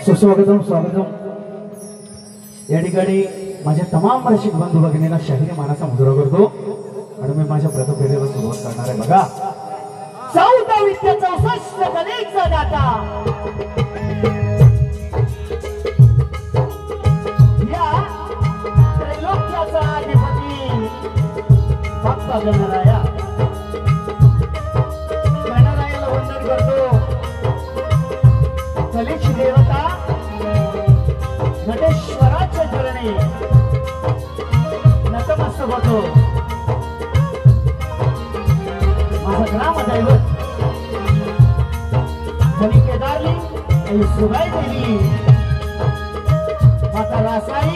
सुस्वागतम स्वागतम या ठिकाणी माझ्या तमाम रसिक बंधू भगिनींना शाहिरी मानाचा मुजरा करतो आणि मी माझ्या प्रथम सुरुवात करणार आहे। बघा 14 विद्या 64 कलेचा दाता या त्रैलोक्याचा अधिपती बाप्पा गणराया गणरायाला वंदन करतो। कलेची देवता नटेश्वराच्या चरणी नतमस्तक होतो। माझा ग्राम दैवत धनी केदारली आणि सुबाई देवी माता रासाई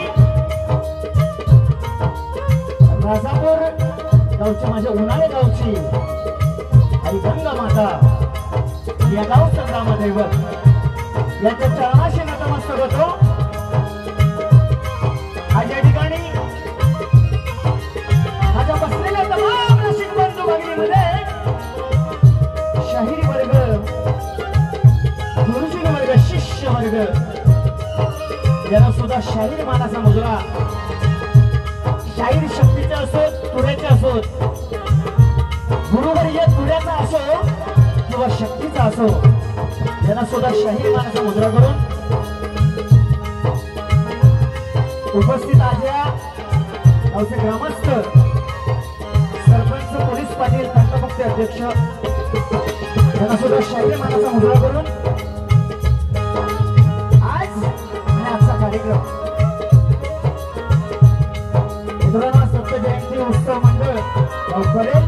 राजापूर गावच्या माझ्या उन्हाळे गावची आणि गंगा माता या गावचा ग्राम दैवत याच्या चरणाशी नतमस्तक होतो। आज या ठिकाणी माझ्या बसलेल्या तमाम रसिक बंधू भगिनीमध्ये शाहिरी वर्ग गुरुजी वर्ग शिष्य वर्ग यांना सुद्धा शाहिरी मानाचा मुजरा शाहीर शक्तीचा असोत तुऱ्याचा असोत गुरुवर्य तुऱ्याचा असो किंवा शक्तीचा असो यांना सुद्धा शाहिरी मानाचा मुजरा करून उपस्थित आज्या गावचे ग्रामस्थ सरपंच पोलीस पाटील तंटमुक्ती अध्यक्ष यांना सुद्धा शाहिरी मानाचा मुजरा करून आज आणि आजचा कार्यक्रम मित्रांनो सत्य जयंती उत्सव मंडळ करेल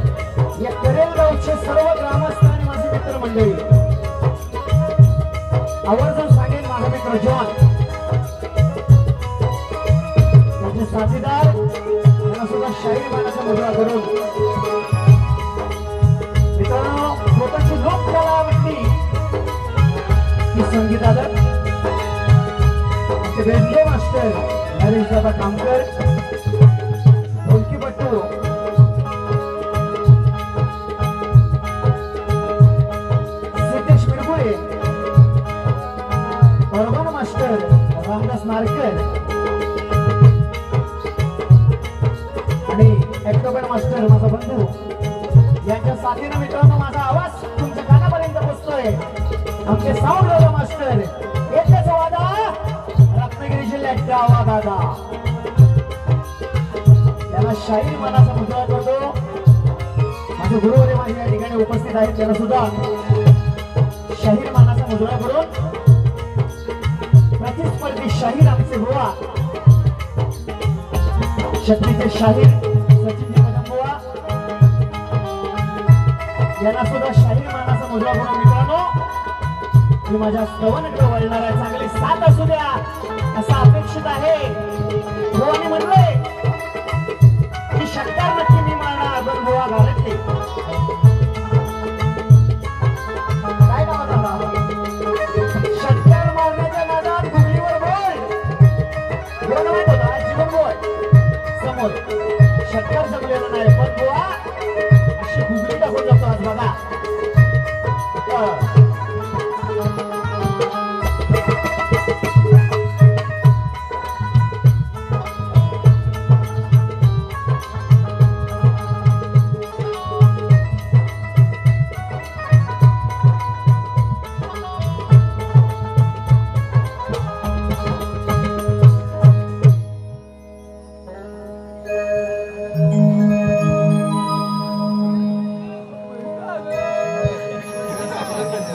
या करेल गावचे सर्व ग्रामस्थ आणि माझे मित्र मंडळी आवर्जून सांगेन माझा मित्र जॉन त्याचे साथीदार यांना सुद्धा शाहिरी मानाचा मुजरा करून मित्रांनो स्वतःची लोककला आवडली की संगीतालक बेंडे मास्टर नरेश दादा कामकर ढोलकीपट्टू सिद्धेश मिरगुळे परवाना मास्टर रामदास नारकर आणि ऍक्टोबॅन मास्टर माझा बंधू यांच्या साथीने मित्रांनो माझा आवाज तुमच्या कानापर्यंत पोहोचतोय। आमचे साऊंड दादा मास्टर येतेच वादा रत्नागिरी जिल्ह्यात गावा दादा त्यांना शाहीर मानाचा मुजरा करतो। माझे गुरुवर्य माझे या ठिकाणी उपस्थित आहेत त्यांना सुद्धा शाहीर मानाचा मुजरा करून प्रतिस्पर्धी शाहीर आमचे बुवा शक्तीचे शाहीर सचिनजी कदमबुवा यांना सुद्धा शाहीर मानाचा मुजरा करून मित्रांनो मी माझ्या स्तवनकडे वळणार आहे। चांगली साथ असू द्या असं अपेक्षित आहे। बुवानी म्हणलंय की षटकार नक्की मी मारणार पण बुवा घालतले काय नाव होता षटकार मारण्याच्या नादात गुगलीवर बोल बोल माहित होता जीवन बोल समोर षटकार जमलेला नाही पण बुवा अशी गुगली टाकून जातो आज बघा।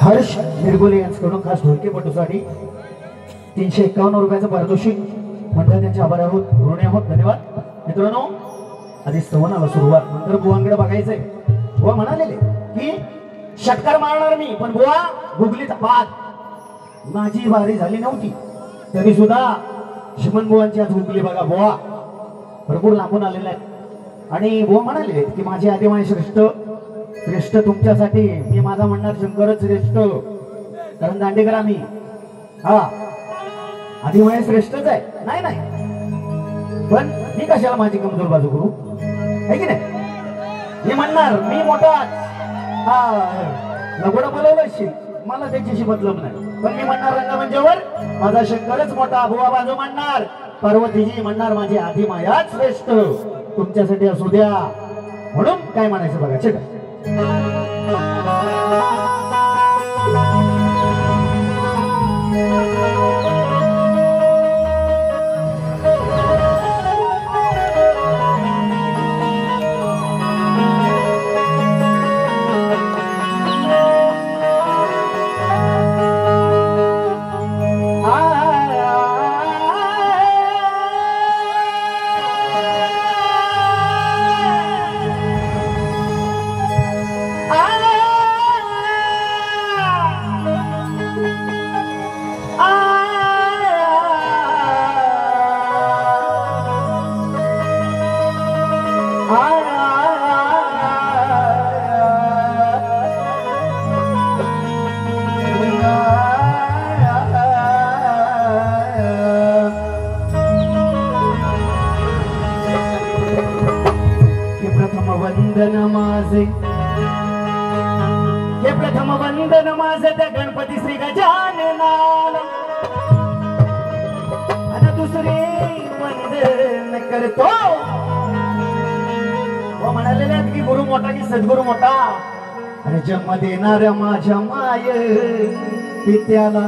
हर्ष मिरगोले यांच्याकडून खास ढोलकीपटूसाठी 351 रुपयाचं पारितोषिक म्हणजे त्यांचे आभार आहोत ऋणी आहोत। धन्यवाद मित्रांनो। आधी स्तवनाला सुरुवात नंतर बुवांकडे बघायचंय। बुवा म्हणालेले की षटकार मारणार मी पण बुवा गुगलीचा पाद माझी बारी झाली नव्हती तरी सुद्धा शिमन बुवांची आज गुगली बघा बुवा भरपूर लांबून आलेले आहेत आणि बुवा म्हणाले की माझे आदिमाय श्रेष्ठ श्रेष्ठ तुमच्यासाठी मी माझा म्हणणार शंकरच श्रेष्ठ कारण दांडेकर आम्ही हा आदिमाय श्रेष्ठच आहे नाही नाही पण मी कशाला माझी कमजोर बाजू करू आहे की नाही। मी म्हणणार मी मोठा हा लगोडा बोलवलं मला त्याच्याशी मतलब नाही, पण मी म्हणणार रंगमंचावर माझा शंकरच मोठा, बुवा बाजू म्हणणार, पार्वतीजी म्हणणार माझी आधी मायाच श्रेष्ठ, तुमच्यासाठी असू द्या. म्हणून काय म्हणायचं बघा. चल हे प्रथम वंदन माझे त्या गणपती श्री गजाननाला, आणि दुसरे वंदन करतो व म्हणालेले आहेत की गुरु मोठा की सद्गुरु मोठा, आणि जन्म देणाऱ्या माझ्या माय पित्याला.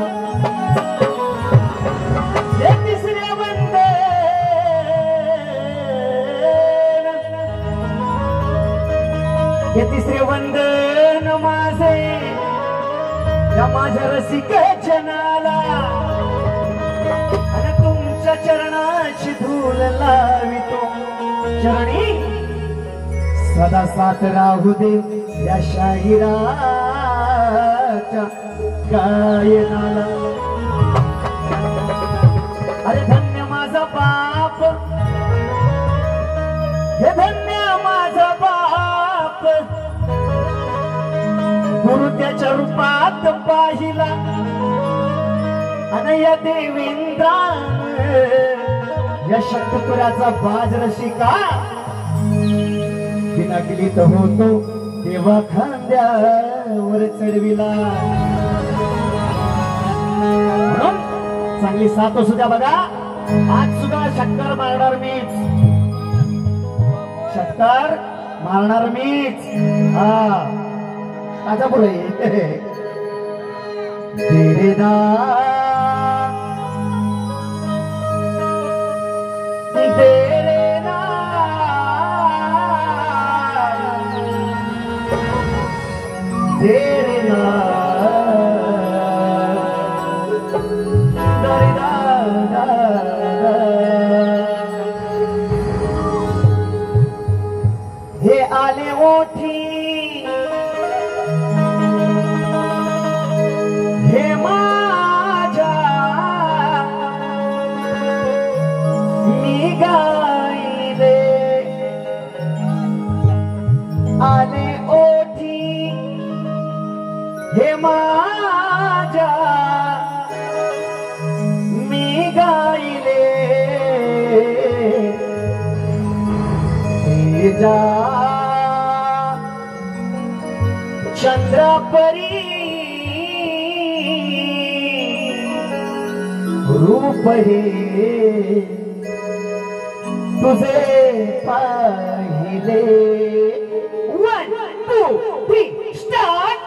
तिसरे वंदन हे तिसरे वंदन माझे त्या माझ्या रसिक जनाला, आणि तुमच्या चरणाची धूल लावितो, चरणी सदा साथ राहू दे या शाहिराच्या गायनाला. अरे धन्य माझा बाप, हे धन्य माझा बाप, गुरु त्याच्या रूपात पाहिला, आणि या देवेंद्रान या शक्तपुराचा बाज रसिका बिना गिलीत होतो तेव्हा खांद्यावर चढविला. म्हणून चांगली साथ असू द्या बघा. आज सुद्धा शक्कर मारणार मीच, शक्कर मारणार मीच. हा आता पुढे तेरे हे आले ओठी, हे माझ्या मी गायले, आले ओठी हे माझ्या मी गायले, जा चंद्रापरी रूप हे तुझे पाहिले. 1 2 3 स्टार्ट.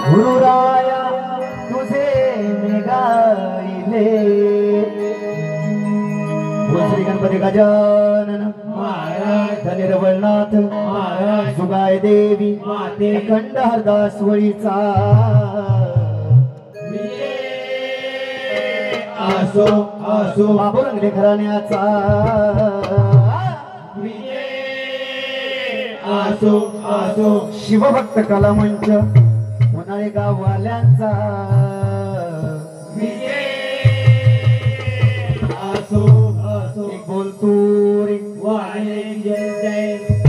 गुरुराया तुझे मी गायले श्री गणपती गजानन महाराज निर्वळनाथ महाराज जुगाय देवी माते कंडहरदास वळीचा आसो आसो बाबुरंगले घराण्याचा आसो आसो शिवभक्त कला मंच उन्हाळे गाववाल्यांचा आसो आसो एक बोलतो रे वाणे जय जय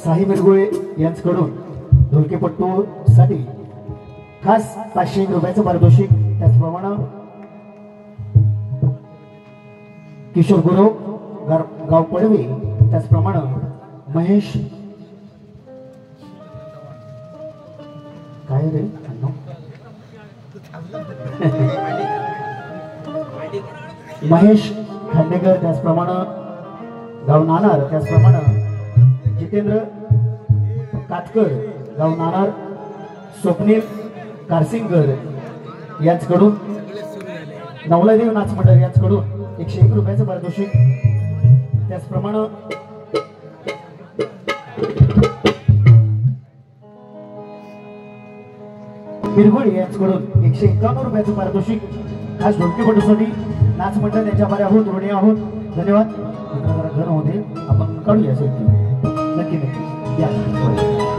साई मिरगुळे यांच्याकडून ढोलकीपट्टू साठी खास 500 रुपयाचं पारितोषिक त्याचप्रमाणे किशोर गुरु गाव पडवे त्याचप्रमाणे महेश काय रे महेश खांडेकर त्याचप्रमाणे गाव नाणार त्याचप्रमाणे जितेंद्र कातकर गाव नाणार स्वप्नील कारसिंगर यांच्याकडून नवलादेव नाच मंडळ यांच्याकडून 101 रुपयाचं पारितोषिक त्याचप्रमाणे मिरगुळे यांच्याकडून 151 रुपयाचं पारितोषिक खास ढोलकीपटूसाठी नाच मंडळ त्यांच्या बरे आहोत ऋणी आहोत धन्यवाद घर होते आपण काढूया शेवटी नक्की नक्की या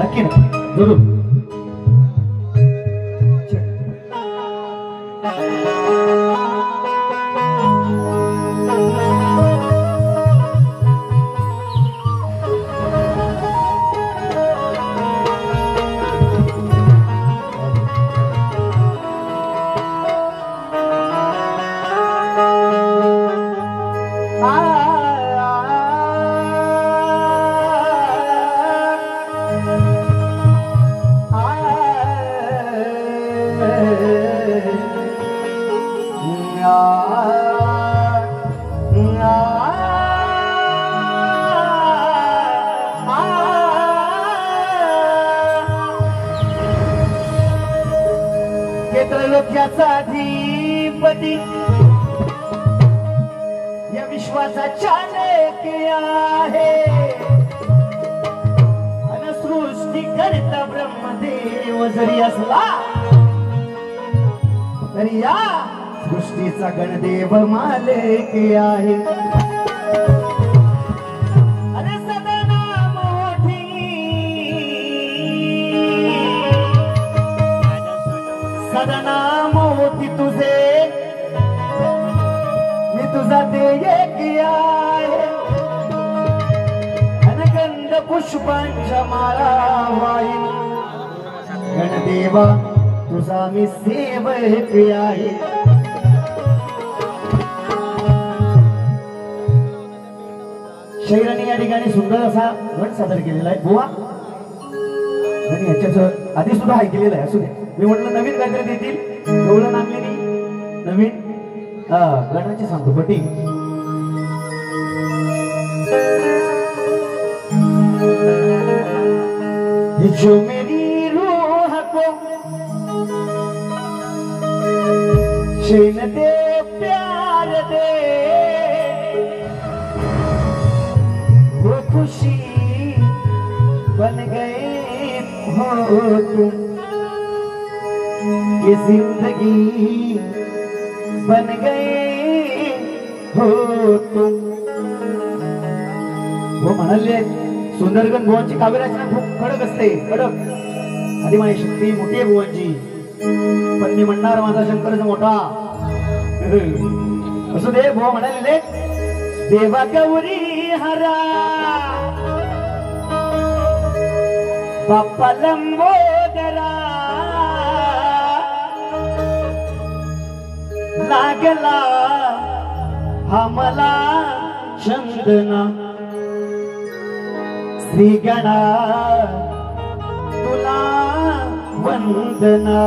नक्की नक्की जरूर अधिपती या विश्वाचा चालक आहे अन सृष्टी करता ब्रह्मदेव जरी असला तरी या सृष्टीचा गणदेव मालक आहे सदनाम होती तुझे मी तुझा देयक आहे अनगंध पुष्पांच्या माळा वाईन गणदेवा तुझा मी सेवक आहे शैराने या ठिकाणी सुंदर असा गट सादर केलेला आहे बुवा आणि ह्याच्याच आधी सुद्धा ऐकलेलं आहे असू दे मी म्हटलं नवीन काहीतरी देतील एवढं नागलेली नवीन गणाची सांगतो पटी जो मेरी रूह को चैन दे प्यार दे वो खुशी बन गए हो तुम, ये जिंदगी बन गए हो तुम. वो म्हणाले सुंदरगण बुवांची काव्यरचना खूप कडक असते, कडक. आधी माझी शक्ती मोठी आहे बुवांची, पण मी म्हणणार माझा शंकरच मोठा. असू दे. बुवा म्हणाले देवा गौरी हरा बाप्पा लंबोदरा, लागला हा मला चंदना, श्री गणा तुला वंदना,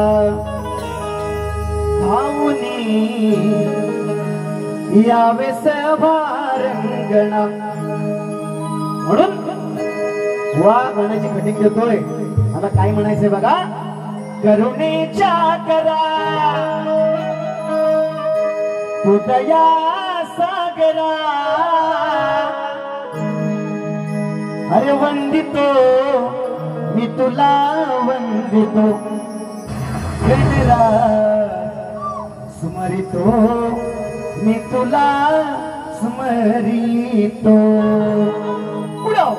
भाऊनी यावे सभारंगणा. म्हणून वा गाण्याची कटिंग देतोय. आता काय म्हणायचंय बघा. करुणेच्या करा तू दया सागरा, अरे वंदितो मी तुला वंदितो, गणराज स्मरितो मी तुला स्मरितो. उडाव.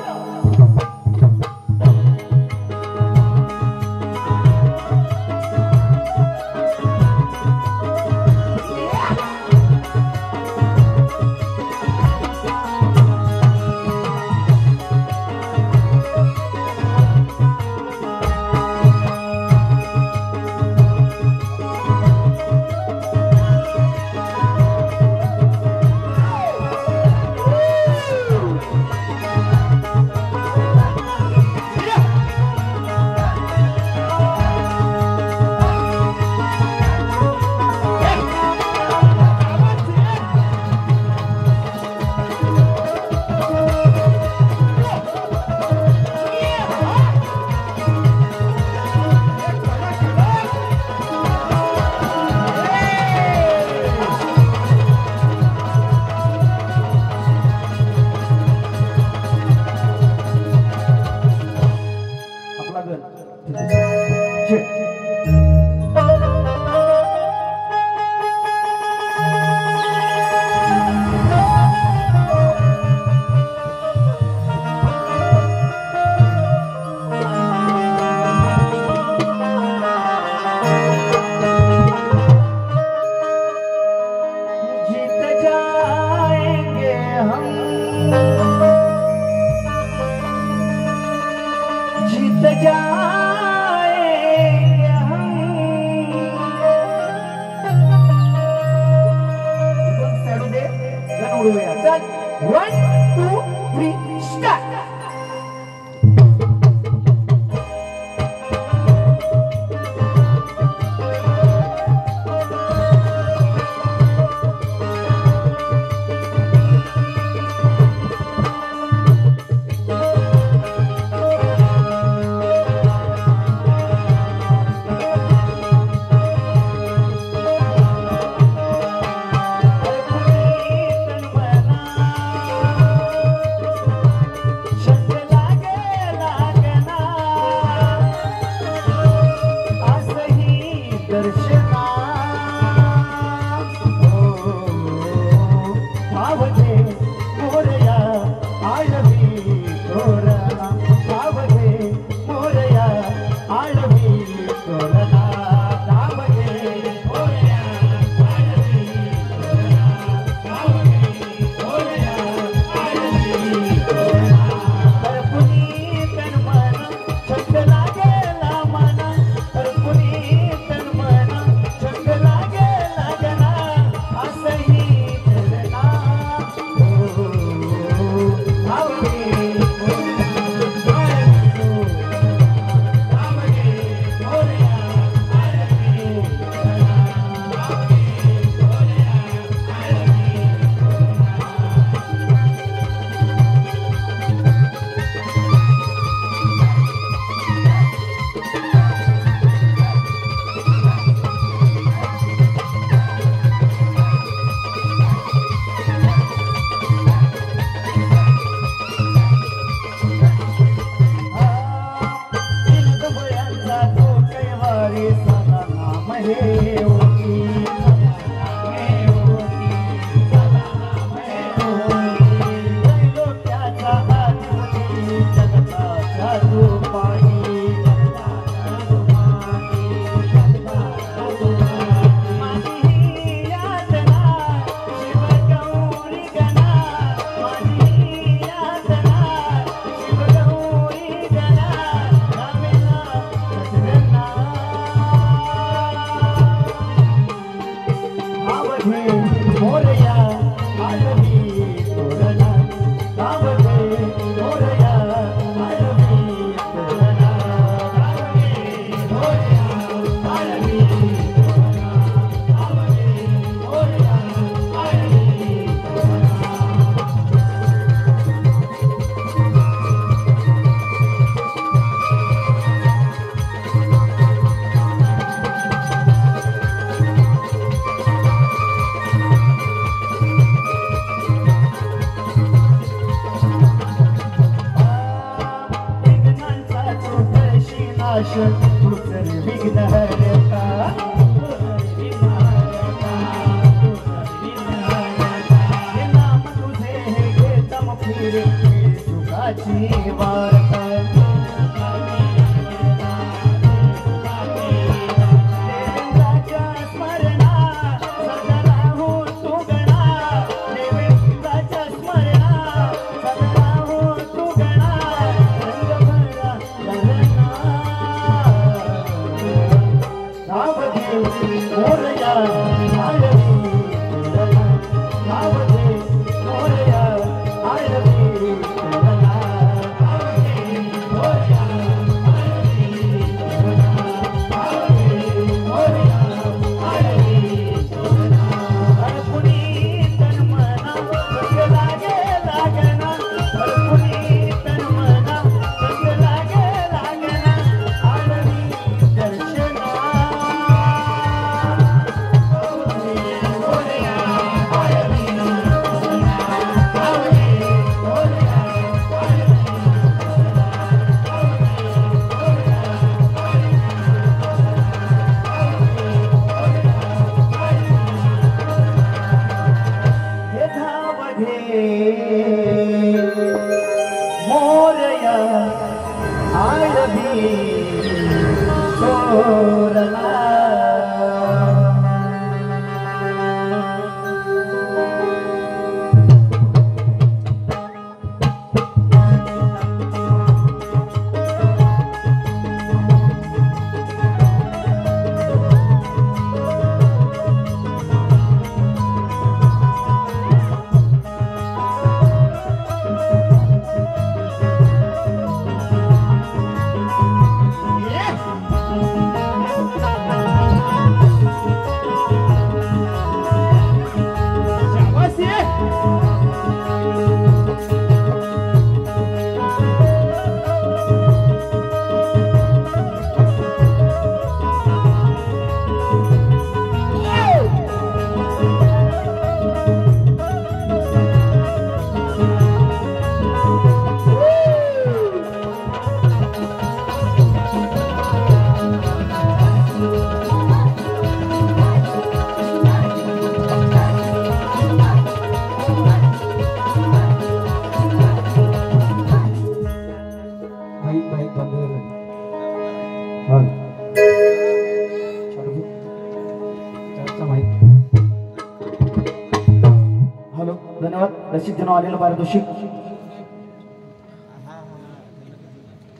हॅलो, धन्यवाद. रसिक जण आलेलं पारितोषिक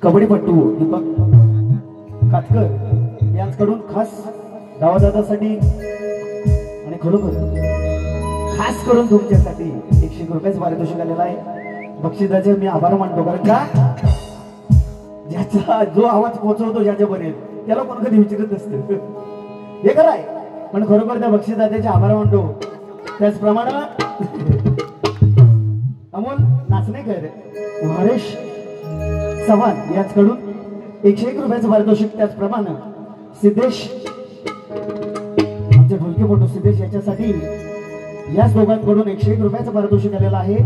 कबड्डीपट्टू दीपक कातकर यांच्याकडून खास दावादादासाठी आणि खरोखर खास करून तुमच्यासाठी 100 रुपयाचं पारितोषिक आलेलं आहे. बक्षिसाचे मी आभार मानतो, कारण का ज्याचा जो आवाज पोहोचवतो ज्याच्यापर्यंत त्याला कोण कधी विचारत नसतं, हे खरं आहे. पण खरोखर त्या बक्षीसदात्याचे आभार मानतो. त्याचप्रमाणे अमोल नाचणेकर हरेश चव्हाण यांच्याकडून 101 रुपयाचं पारितोषिक. त्याचप्रमाणे सिद्धेश आमचे ढोलकीपटू सिद्धेश याच्यासाठी याच दोघांकडून 101 रुपयाचं पारितोषिक आलेलं आहे.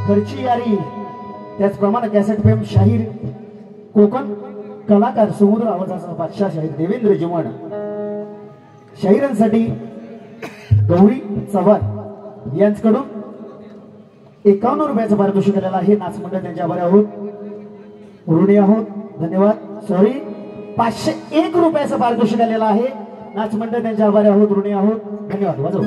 खर्ची यारी त्याचप्रमाणे कॅसेट फेम शाहीर कोकण कलाकार समुद्र आवाजाचा बादशाह शाहीर देवेंद्र जिवण शाहिरांसाठी गौरी चव्हाण यांच्याकडून 51 रुपयाचं पारितोषिक आलेलं आहे. नाच मंडळ त्यांच्या आभारी आहोत, ऋणी आहोत, धन्यवाद. सॉरी 501 रुपयाचं पारितोषिक आलेलं आहे. नाच मंडळ त्यांच्या आभारी आहोत, ऋणी आहोत, धन्यवाद. वाजव.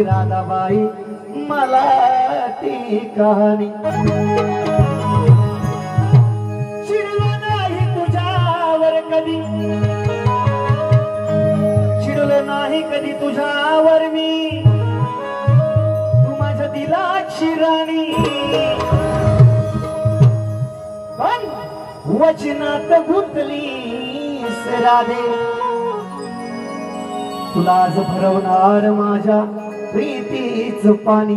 राधाबाई मला ती कहाणी चिडलो नाही तुझ्यावर कधी, चिडलो नाही कधी तुझ्यावर मी, तू माझ्या दिलाची राणी. पण वचनात गुंतलीस राधे, तुला आज भरवणार माझ्या प्रीतीच पाणी.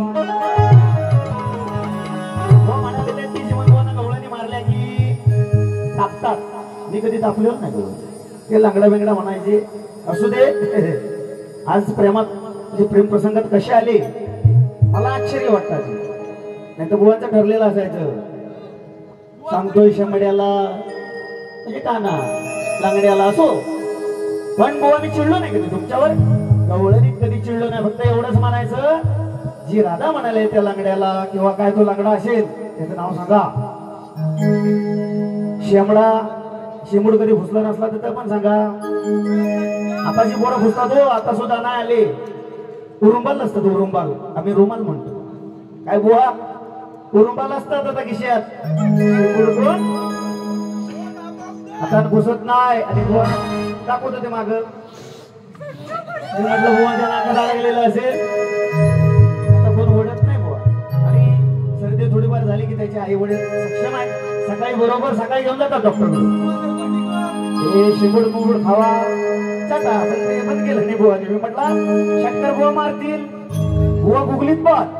गवळणी मारल्या की तापतात, मी कधी तापलेलो नाही गवळ, ते लांगडा वेंगडा म्हणायचे. असू दे, आज प्रेमात म्हणजे प्रेम प्रसंगात कसे आले मला आश्चर्य वाटतात. नाही तर बुवांचं ठरलेलं असायचं, सांगतोय शेंबड्याला म्हणजे काना लांगड्याला असो. पण बुवा मी चिडलो नाही कधी तुमच्यावर, गवळणीत कधी चिडलो नाही. फक्त एवढंच म्हणायचं, जी राधा म्हणाले त्या लांगड्याला किंवा काय तो लांगडा असेल त्याचं नाव सांगा. शेंबडा शेंबूड कधी फुसला नसला तर पण सांगा. आताची पोरं फुसतात हो, आता सुद्धा नाही आले. उरुंबाल नसतात, उरुंबाल आम्ही रुमाल म्हणतो. काय बुवा उरुंबाल असतात आता खिशात, आता घुसत नाही. आणि बुवा दाखवत होते माग, म्हटलं बुवाच्या नाकात अडकलेलं असेल, आता कोण ओढत नाही बुवा. आणि सर्दी थोडीफार झाली की त्याचे आई वडील सक्षम आहे, सकाळी बरोबर सकाळी घेऊन जातात डॉक्टरकडे. हे शिंबूड मुंबूड खावा चटा, पण ते बंद केलं नाही बुवाने. मी म्हटलं शक्कर बुवा मारतील, बुवा गुगलीत पण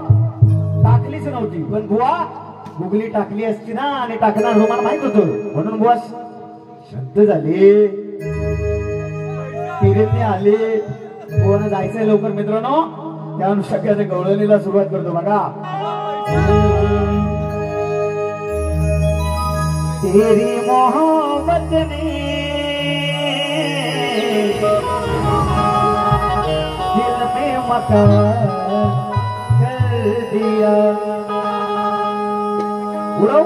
टाकलीच नव्हती, पण बुवा गुगली टाकली असती ना, आणि टाकणार रुमाल माहित होतं म्हणून बुवा शांत झाले, तिरेने आले. बुवानं जायचंय लवकर मित्रांनो, त्यानुसार सगळ्याच्या गवळणीला सुरुवात करतो बघा. तेरी मोहब्बत ने दिल में मकान कर दिया. उड़ाओ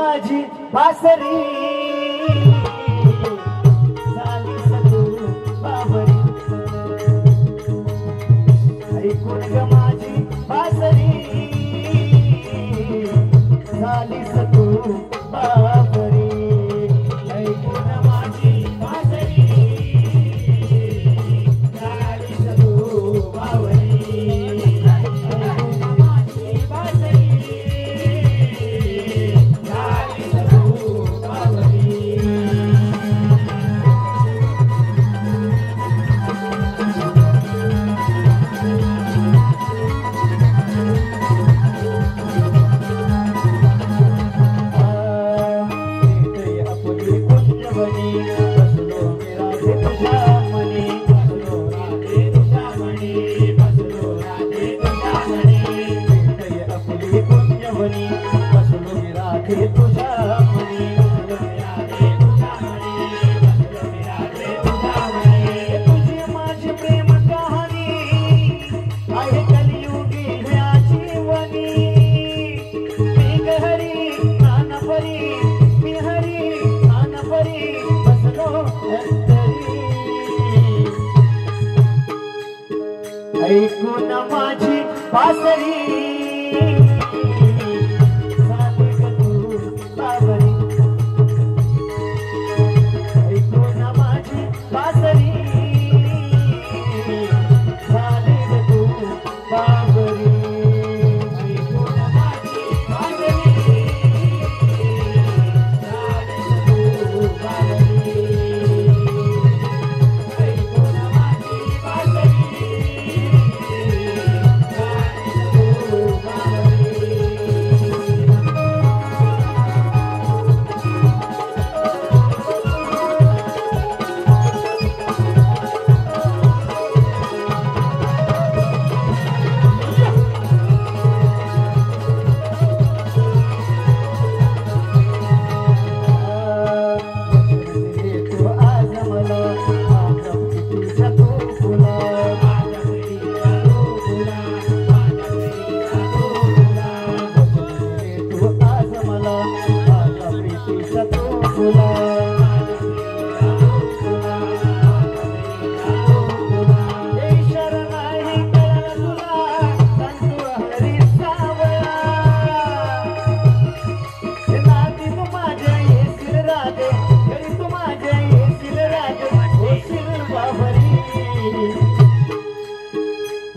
माझी बासरी झाली सतू बाबरी ऐकून ग माझी बासरी झाली सतू बाबरी ऐकून माझी बासरी झाली सतू बाबरी ऐकून माझी बासरी झाली ग तू बाबरी ऐकून माझी बासरी झाली ग तू बाबरी ऐकून माझी बासरी झाली ग तू बाबरी ऐकून माझी बासरी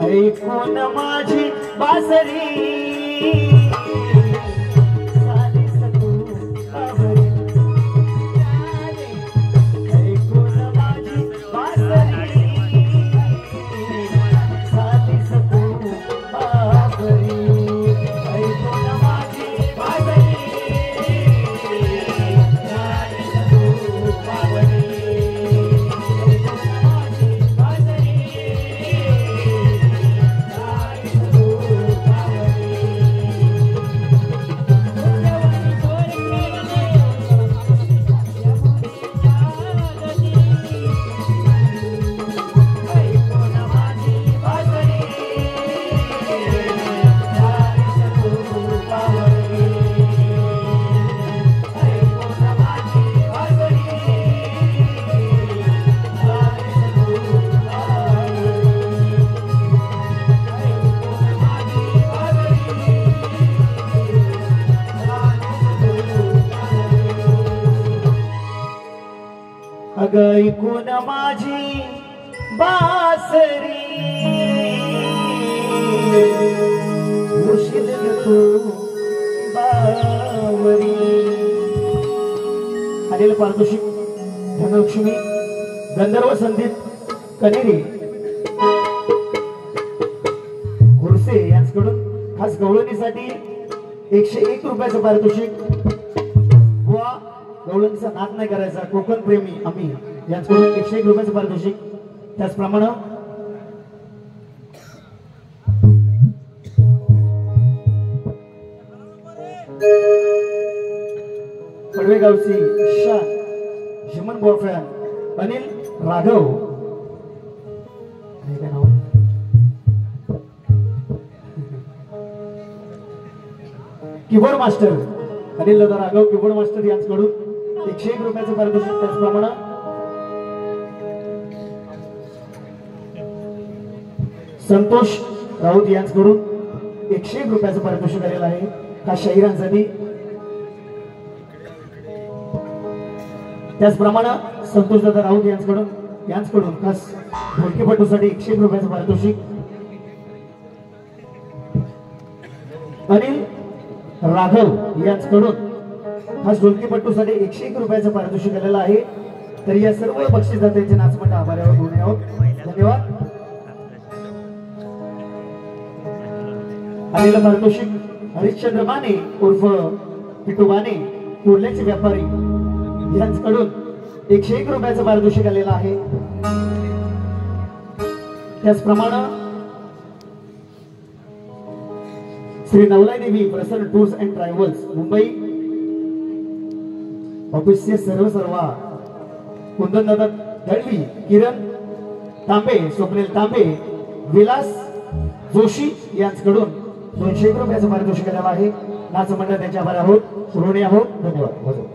ऐकून माझी बासरी झाली सतू बाबरी ऐकून माझी बासरी झाली सतू बाबरी ऐकून माझी बासरी झाली सतू बाबरी अग ऐकून माझी बासरी मुशील तू बावरी आलेलं पारितोषिक धनलक्ष्मी गंधर्व संदीप कनेरी गुरसे यांच्याकडून खास गवळणीसाठी 101 रुपयाचं पारितोषिक बुवा गवळणीचा नाद नाही करायचा कोकण प्रेमी आम्ही यांच्याकडून 101 रुपयाचं पारितोषिक त्याचप्रमाणे पडवेगावची शान human boyfriend Anil Raghav keyboard master Anil दादा राघव कीबोर्ड मास्टर यांच्याकडून 101 रुपयाचं पारितोषिक. त्याचप्रमाणे संतोष राऊत यांच्याकडून 101 रुपयाचं पारितोषिक आलेलं आहे खास शाहिरांसाठी. त्याचप्रमाणे संतोष दादा राऊत यांच्याकडून खास ढोलकीपटूसाठी 101 रुपयाचं पारितोषिक. अनिल राघव यांच्याकडून खास ढोलकीपटूसाठी 101 रुपयाचं पारितोषिक आलेलं आहे. तर या सर्व बक्षीसदात्यांचे नाचमंडळ आभारी आहोत. धन्यवाद. आलेलं पारितोषिक हरिश्चंद्र माने उर्फ पिटू माने कुर्ल्याचे व्यापारी यांच्याकडून 101 रुपयाचं पारितोषिक आलेलं आहे. त्याचप्रमाणे श्री नवलाई देवी प्रसन्न टूर्स अँड ट्रॅव्हल्स मुंबई ऑफिसचे सर्व कुंदनदादा दळवी, किरण तांबे, स्वप्नील तांबे, विलास जोशी यांच्याकडून 201 रुपयाचं पारितोषिक आलेलं आहे. नाच मंडळ त्यांच्या आभारी आहोत, ऋणी आहोत. धन्यवाद.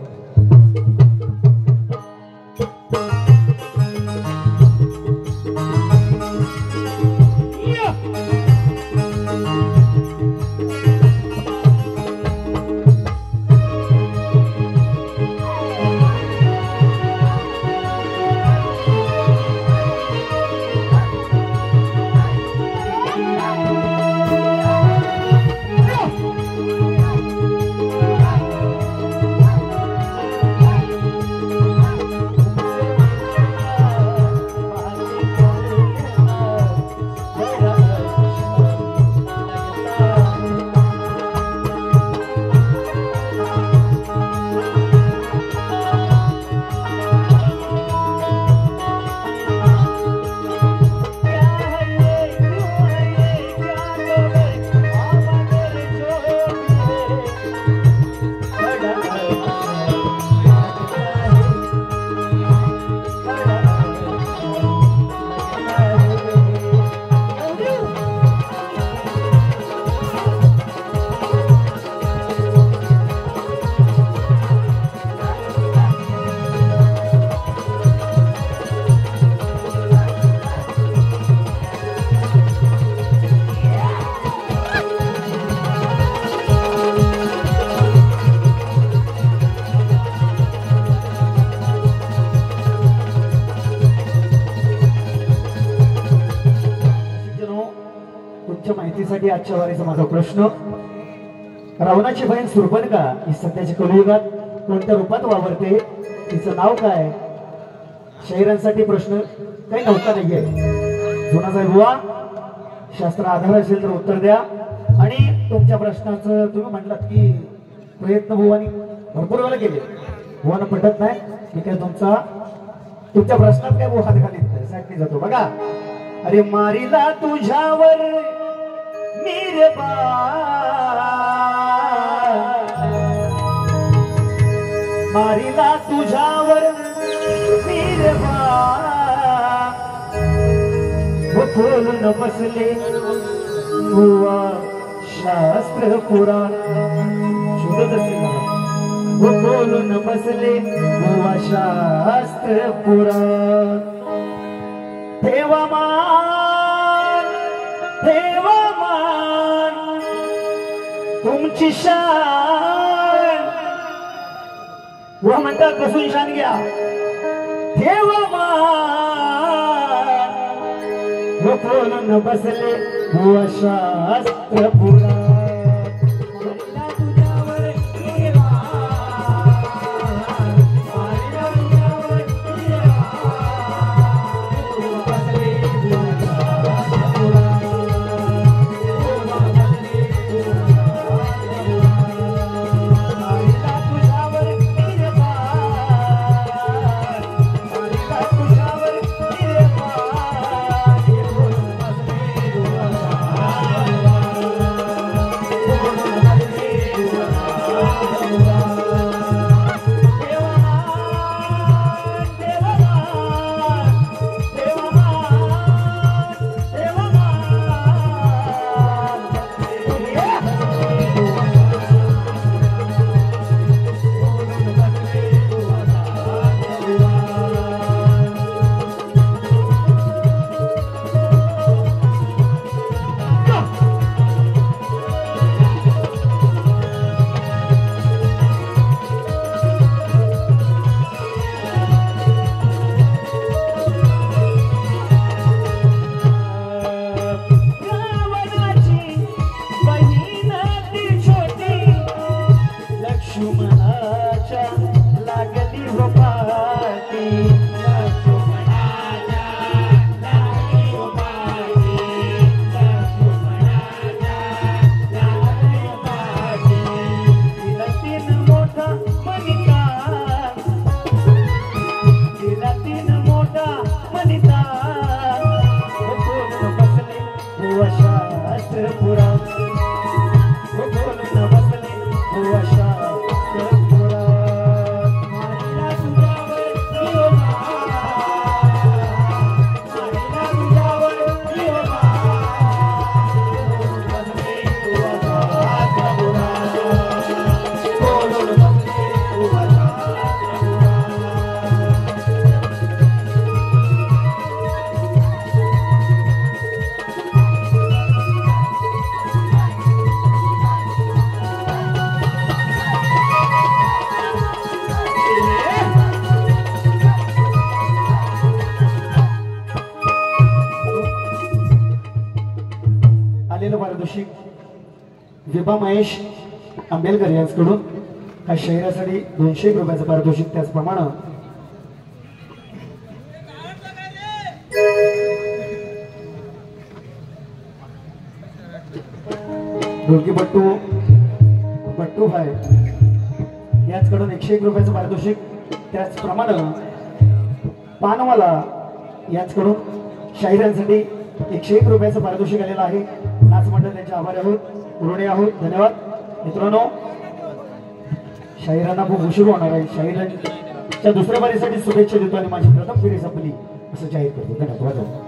माहितीसाठी आजच्या वारीचा माझा प्रश्न, रावणाची बहीण सुरपणखा ही सध्याच्या कलियुगात कोणत्या रूपात वावरते, तिचं नाव काय? शाहिरांसाठी प्रश्न काही नव्हता नाहीये, जुना जाईल बुवा. शास्त्र आधार असेल तर उत्तर द्या. आणि तुमच्या प्रश्नाचं तुम्ही म्हटलात की प्रयत्न बुवानी भरपूर वेळा केले, बुवाना पटत नाही. मी काय तुमच्या प्रश्नात काय बुवा हात घालीत साठी जातो बघा. अरे मारिला तुझ्यावर मीरबा, मारिला तुझ्यावर मीरबा, वो खोलून बसले बुवा शास्त्र पुराण. शोधत असेल वो खोलून बसले बुवा शास्त्र पुराण. ठेवा मान, ठेवा मान तुमची शान. व म्हणतात बसून शान घ्या. ठेवा मान व खोलून बसले बुवा शास्त्र पुराण. लक्ष्मणाच्या लागली हो पाठी पारितोषिक विभा महेश आंबेलकर यांच्याकडून हा शहरासाठी 200 रुपयाचं पारितोषिक त्याचप्रमाणे ढोलकी बट्टू भाई यांच्याकडून 101 रुपयाचं पारितोषिक त्याचप्रमाणे पानवाला यांच्याकडून शाहिरांसाठी 101 रुपयाचं पारितोषिक आलेलं आहे. नाच मंडळ त्यांचे आभारी आहोत, ऋणी आहोत. धन्यवाद मित्रांनो. शाहिरांना खूप उशीर होणार आहे. शाहिरांच्या दुसऱ्या बारीसाठी शुभेच्छा देतो आणि माझी प्रथम फेरी संपली असं जाहीर करतो. धन्यवाद.